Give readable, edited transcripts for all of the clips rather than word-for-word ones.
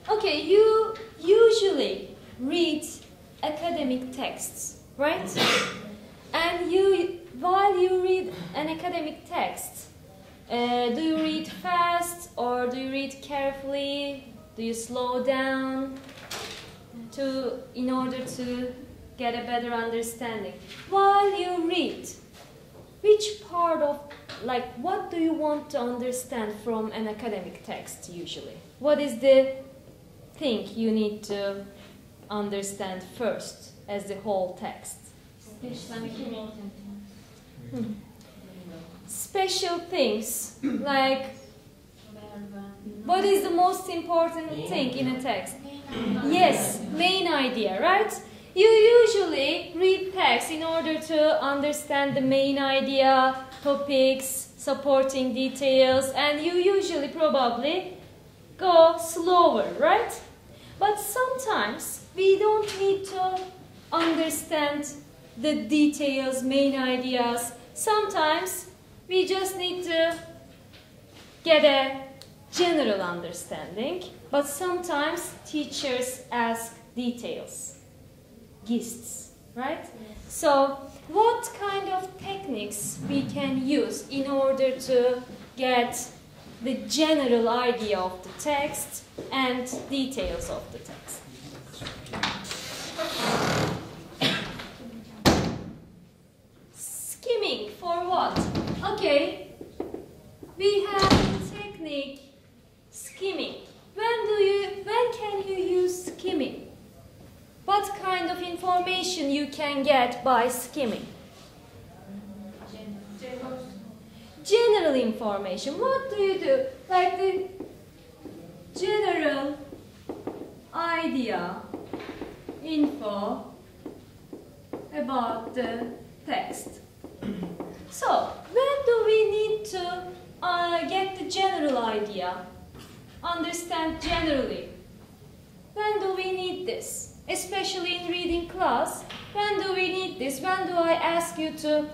Okay, you usually read academic texts, right? And while you read an academic text, do you read fast or do you read carefully? Do you slow down in order to get a better understanding? While you read, which part of, like, what do you want to understand from an academic text usually? What is the thing you need to understand first as the whole text? Special things, like what is the most important thing in a text? Yes, main idea, right? You usually read text in order to understand the main idea, topics, supporting details, and you usually probably go slower, right? But sometimes we don't need to understand the details, main ideas. Sometimes we just need to get a general understanding, but sometimes teachers ask details, gists, right? So what kind of techniques we can use in order to get the general idea of the text and details of the text? Skimming for what? Okay, we have the technique skimming. When can you use skimming? What kind of information you can get by skimming? General information. What do you do? Like the general idea, info about the text. So, when do we need to get the general idea? Understand generally. When do we need this? Especially in reading class, when do we need this? When do I ask you to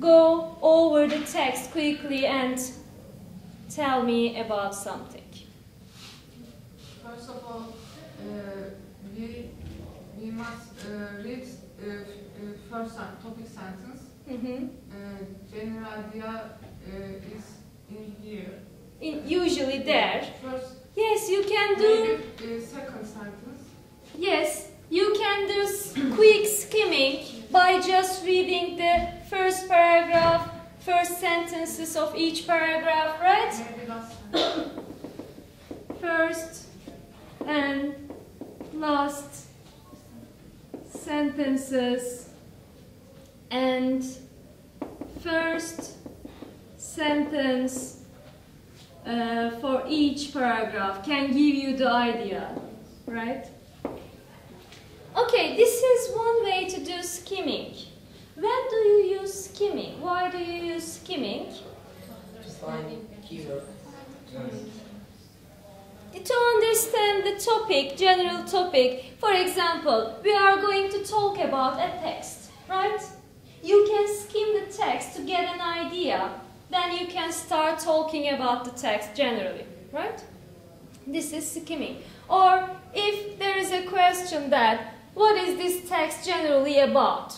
go over the text quickly and tell me about something? First of all, we must read first topic sentence. General idea is in here. Usually there. First, yes, you can do. Maybe second sentence. Yes, you can do quick skimming by just reading the first paragraph, first sentences of each paragraph, right? Maybe last sentence. First and last sentences and first sentence for each paragraph can give you the idea, right? Okay, this is one way to do skimming. When do you use skimming? Why do you use skimming? Finding keyword. To understand the topic, general topic. For example, we are going to talk about a text, right? You can skim the text to get an idea. Then you can start talking about the text generally, right? This is skimming. Or if there is a question that, what is this text generally about?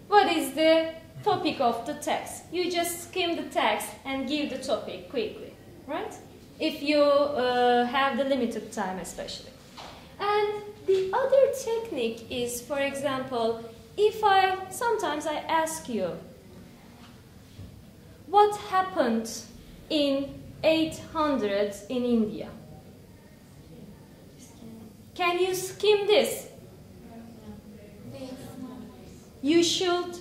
What is the topic of the text? You just skim the text and give the topic quickly, right? If you have the limited time especially. And the other technique is, for example, sometimes I ask you, what happened in 800s in India? Can you skim this? You should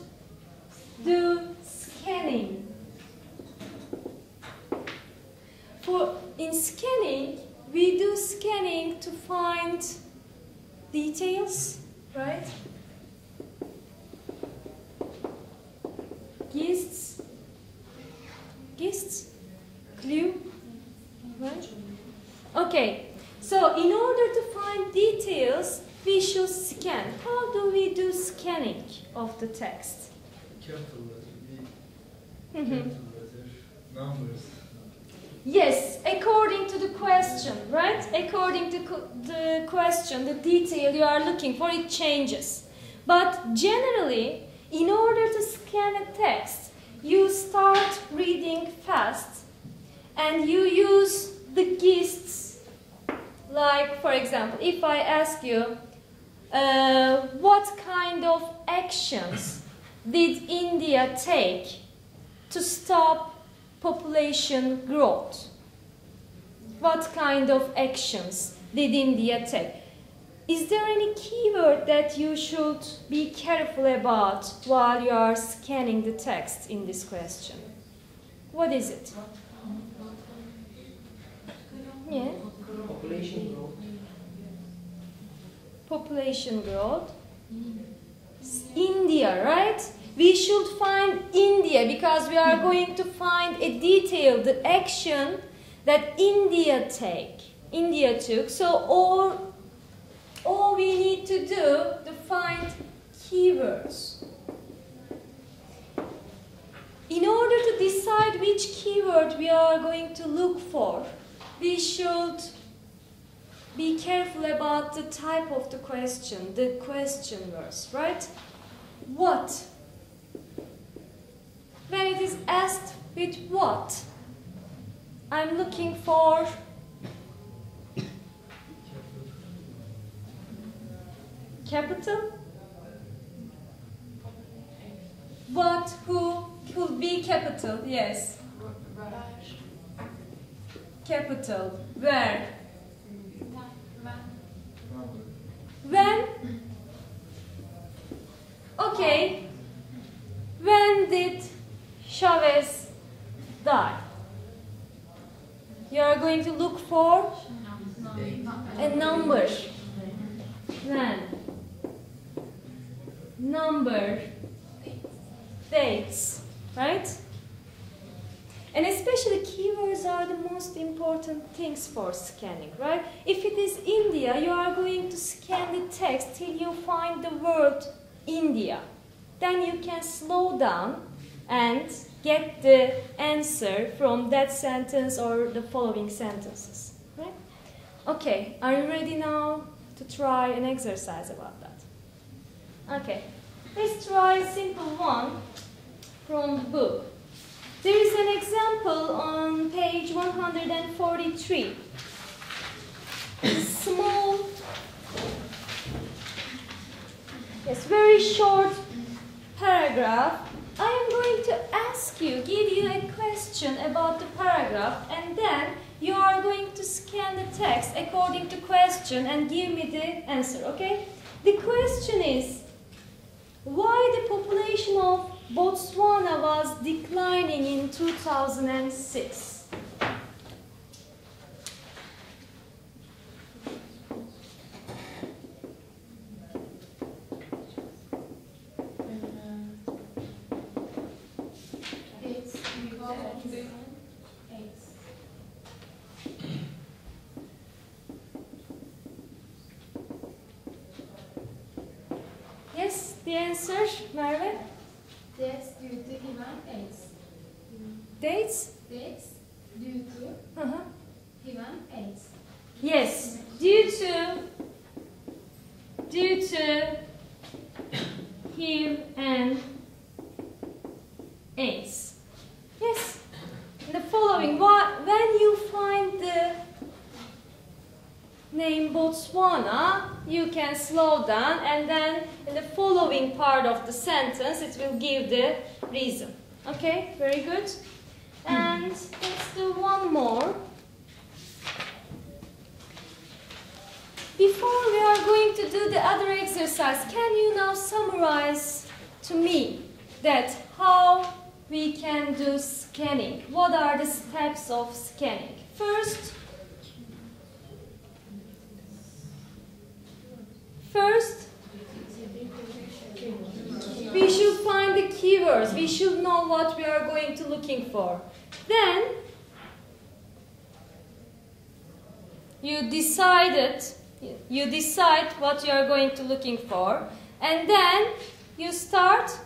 do scanning. In scanning, we do scanning to find details, right? Gists, clue, right? Okay, so in order to find details, we should scan. How do we do scanning of the text? Capital letter, capital letter, numbers. Yes, according to the question, right? According to the question, the detail you are looking for, it changes. But generally, in order to scan a text, you start reading fast and you use the gists. Like, for example, if I ask you, what kind of actions did India take to stop population growth? What kind of actions did India take? Is there any keyword that you should be careful about while you are scanning the text in this question? What is it? Yeah. Population growth. Population growth. India, right? We should find India because we are going to find a detailed action that India took. So all we need to do to find keywords. In order to decide which keyword we are going to look for, we should be careful about the type of the question, the question verse, right? What? When it is asked with what, I'm looking for capital. What, who could be capital? Yes. Capital. Where? When? Okay. When did Chavez die? You are going to look for a number. When? Number. Dates. Right? And especially keywords are the most important things for scanning, right? If it is India, you are going to scan the text till you find the word India. Then you can slow down and get the answer from that sentence or the following sentences, right? Okay, are you ready now to try an exercise about that? Okay, let's try a simple one from the book. There is an example on page 143. Small, yes, very short paragraph. I am going to ask you, give you a question about the paragraph, and then you are going to scan the text according to question and give me the answer, okay? The question is, why the population of Botswana was declining in 2006? Yes, the answer, Merve? Deaths due to human AIDS. Dates? Deaths due to human AIDS. Yes, due to HIV and AIDS. Yes. The following, when you find the name Botswana, you can slow down, and then in the following part of the sentence, it will give the reason. Okay, very good. And let's do one more. Before we are going to do the other exercise, can you now summarize to me that how we can do scanning? What are the steps of scanning? First, we should find the keywords. We should know what we are going to looking for. Then, you decide what you are going to looking for, and then you start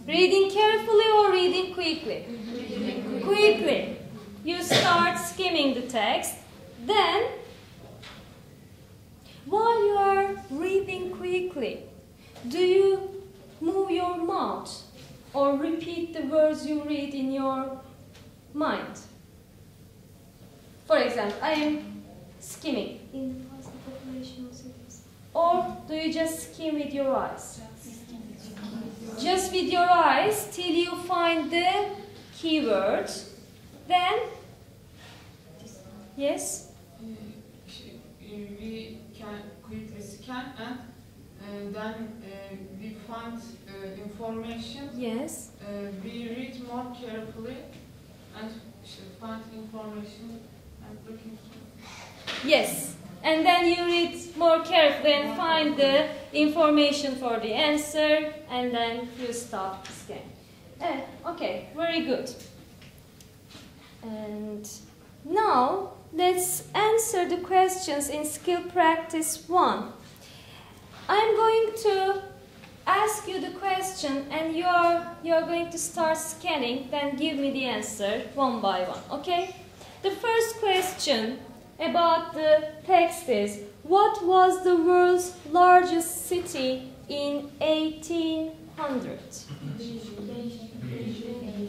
Reading carefully or reading quickly? Quickly. You start skimming the text. Then, while you are reading quickly, do you move your mouth or repeat the words you read in your mind? For example, I am skimming. In the past population of cities. Or do you just skim with your eyes? Just with your eyes till you find the keyword. Then, yes? We can quickly scan and then we find information. Yes. We read more carefully and find information and looking for. Yes. And then you read more carefully and find the information for the answer, and then you stop scanning. Okay, very good. And now let's answer the questions in skill practice 1. I'm going to ask you the question, and you're going to start scanning, then give me the answer one by one, okay? The first question about the text is, what was the world's largest city in 1800?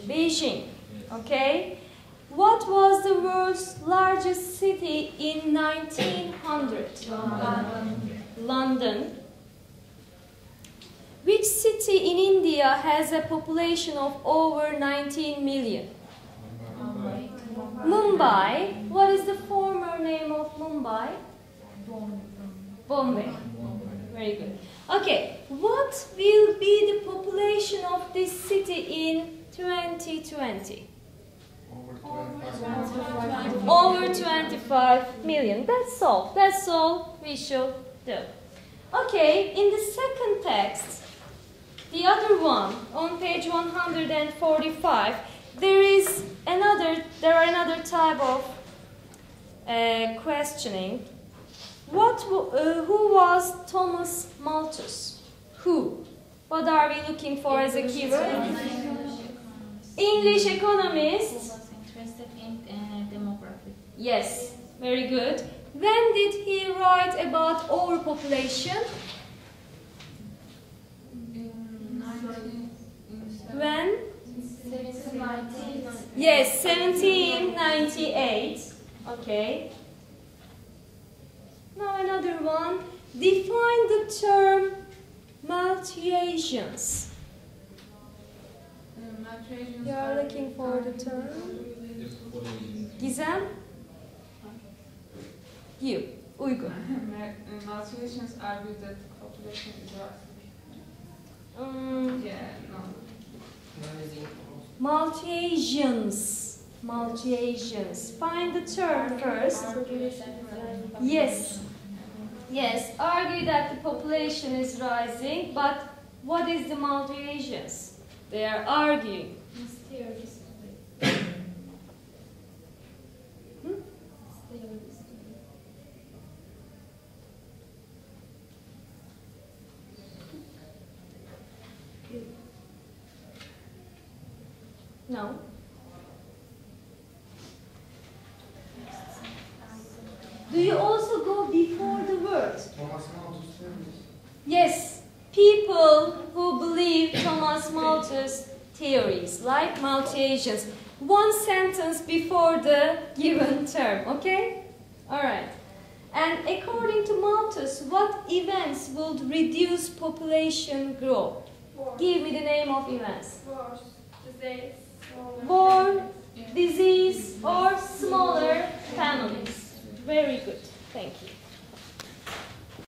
Beijing. Okay. What was the world's largest city in 1900? London. Which city in India has a population of over 19 million? Mumbai. What is the former name of Mumbai? Bombay. Very good. Okay, what will be the population of this city in 2020? Over 25 million. That's all. That's all we should do. Okay, in the second text, the other one, on page 145, there are another type of questioning. Who was Thomas Malthus? Who? What are we looking for as a keyword? English economist. Who was interested in demography? Yes, very good. When did he write about overpopulation? When? Yes, 1798. Okay. Now another one. Define the term Malthusians. You are looking for the term. Gizem? You. Uygun. Malthusians argue that the population is rising. Yeah, no. Malthusians. Malthusians. Find the term first. Yes. Yes. Argue that the population is rising, but what is the Malthusians? They are arguing. No. Do you also go before the word? Yes. People who believe Thomas Malthus' theories, like Malthusians. One sentence before the given term, okay? Alright. And according to Malthus, what events would reduce population growth? Give me the name of events. Wars, disease, War, disease, or